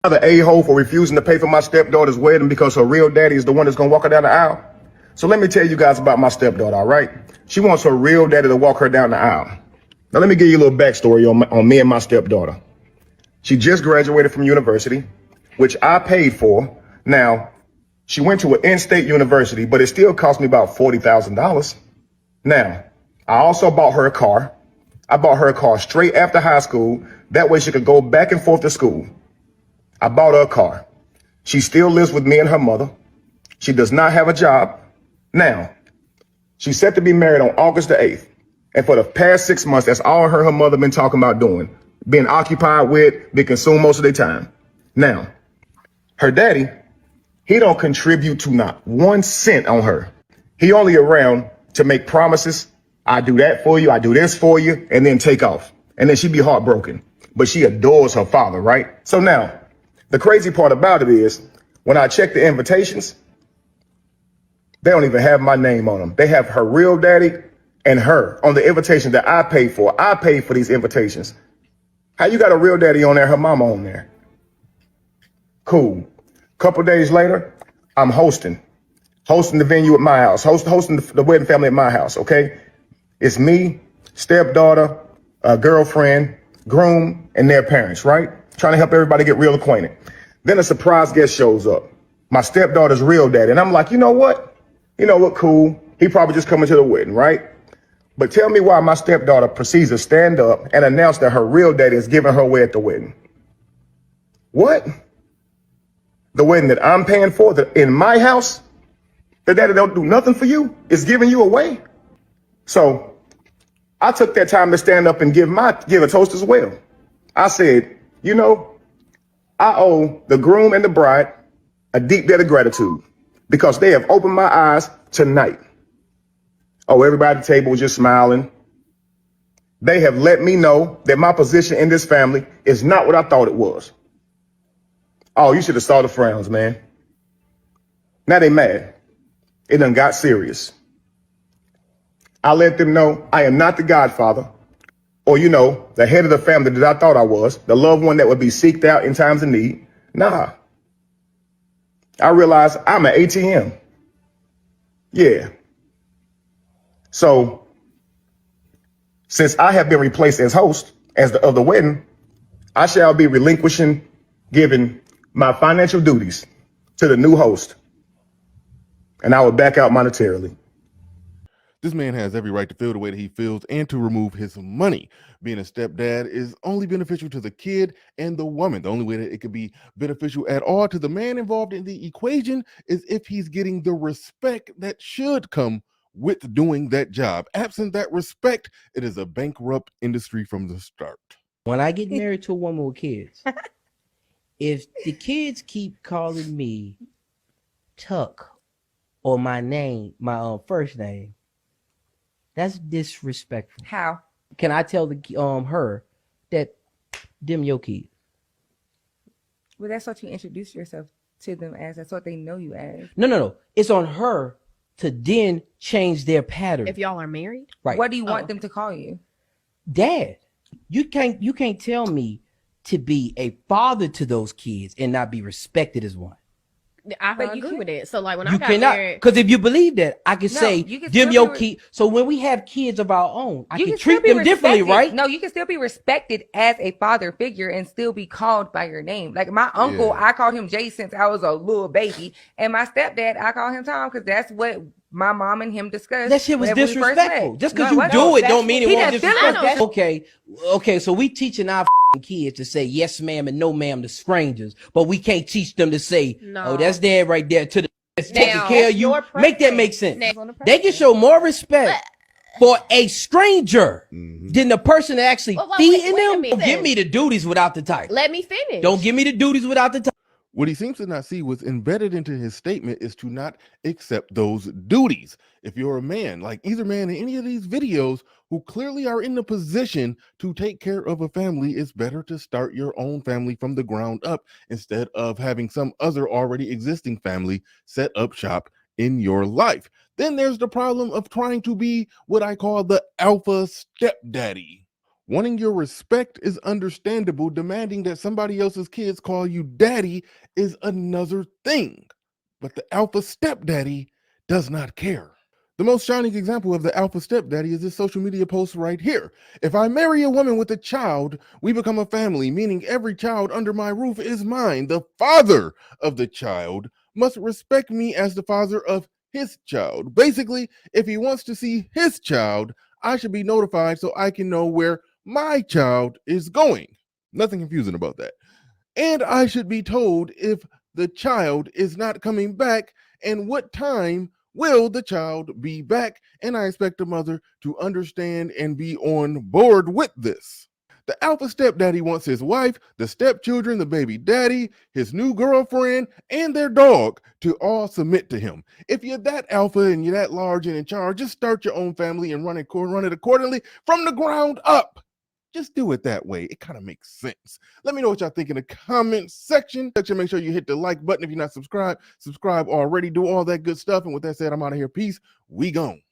The a-hole for refusing to pay for my stepdaughter's wedding because her real daddy is the one that's gonna walk her down the aisle. So let me tell you guys about my stepdaughter, all right? She wants her real daddy to walk her down the aisle. Now let me give you a little backstory on me and my stepdaughter. She just graduated from university, which I paid for. Now, she went to an in-state university, but it still cost me about $40,000. Now, I also bought her a car. I bought her a car straight after high school. That way she could go back and forth to school. I bought her a car. She still lives with me and her mother. She does not have a job. Now, she's set to be married on August the 8th. And for the past 6 months, that's all her mother been talking about doing. Being occupied with, being consumed most of their time. Now, her daddy, he don't contribute to not 1 cent on her. He only around to make promises. I do that for you, I do this for you, and then take off. And then she be heartbroken. But she adores her father, right? So now, the crazy part about it is, when I check the invitations, they don't even have my name on them. They have her real daddy and her on the invitation that I paid for. I paid for these invitations. How you got a real daddy on there, her mama on there? Cool. Couple days later, I'm hosting the venue at my house, hosting the wedding family at my house, okay? It's me, stepdaughter, girlfriend, groom, and their parents, right? Trying to help everybody get real acquainted. Then a surprise guest shows up, my stepdaughter's real daddy. And I'm like, you know what? Cool. He probably just coming to the wedding, right? But tell me why my stepdaughter proceeds to stand up and announce that her real daddy is giving her away at the wedding. What? The wedding that I'm paying for, in my house, the daddy don't do nothing for you, is giving you away? So I took that time to stand up and give a toast as well. I said, I owe the groom and the bride a deep debt of gratitude because they have opened my eyes tonight. Oh, everybody at the table was just smiling. They have let me know that my position in this family is not what I thought it was. Oh, you should have saw the frowns, man. Now they mad. It done got serious. I let them know I am not the godfather or, the head of the family that I thought I was, the loved one that would be seeked out in times of need. Nah. I realized I'm an ATM. Yeah. So, since I have been replaced as host of the wedding, I shall be giving my financial duties to the new host, and I will back out monetarily. This man has every right to feel the way that he feels and to remove his money. Being a stepdad is only beneficial to the kid and the woman. The only way that it could be beneficial at all to the man involved in the equation is if he's getting the respect that should come with doing that job. Absent that respect, it is a bankrupt industry from the start. When I get married to a woman with kids, if the kids keep calling me Tuck or my name, my first name, that's disrespectful. How? Can I tell her that them your kids? Well, that's what you introduce yourself to them as. That's what they know you as. No. It's on her to then change their pattern. If y'all are married, right? What do you want them to call you? Dad. You can't tell me to be a father to those kids and not be respected as one. I agree with it. So like when you I got cannot, married, because if you believe that, I can say them your kids. So when we have kids of our own, I can treat them differently, right? No, you can still be respected as a father figure and still be called by your name. Like my uncle, I called him Jay since I was a little baby, and my stepdad, I call him Tom because that's what my mom and him discussed. That shit was disrespectful. Just because you do it don't mean it won't disrespectful. Okay. So we teaching our kids to say yes ma'am and no ma'am to strangers, but we can't teach them to say, oh, that's dad right there to the taking care of you. Make that make sense. They can show more respect for a stranger than the person that actually feeding them. Don't give me the duties without the title. Let me finish. Don't give me the duties without the title. What he seems to not see what's embedded into his statement is to not accept those duties. If you're a man, like either man in any of these videos, who clearly are in the position to take care of a family, it's better to start your own family from the ground up instead of having some other already existing family set up shop in your life. Then there's the problem of trying to be what I call the alpha stepdaddy. Wanting your respect is understandable. Demanding that somebody else's kids call you daddy is another thing. But the alpha stepdaddy does not care. The most shining example of the alpha stepdaddy is this social media post right here. If I marry a woman with a child, we become a family, meaning every child under my roof is mine. The father of the child must respect me as the father of his child. Basically, if he wants to see his child, I should be notified so I can know where my child is going. Nothing confusing about that. And I should be told if the child is not coming back and what time will the child be back. And I expect the mother to understand and be on board with this. The alpha stepdaddy wants his wife, the stepchildren, the baby daddy, his new girlfriend, and their dog to all submit to him. If you're that alpha and you're that large and in charge, just start your own family and run it accordingly from the ground up. Just do it that way. It kind of makes sense. Let me know what y'all think in the comment section. Make sure you hit the like button if you're not subscribed. Subscribe already. Do all that good stuff. And with that said, I'm out of here. Peace. We gone.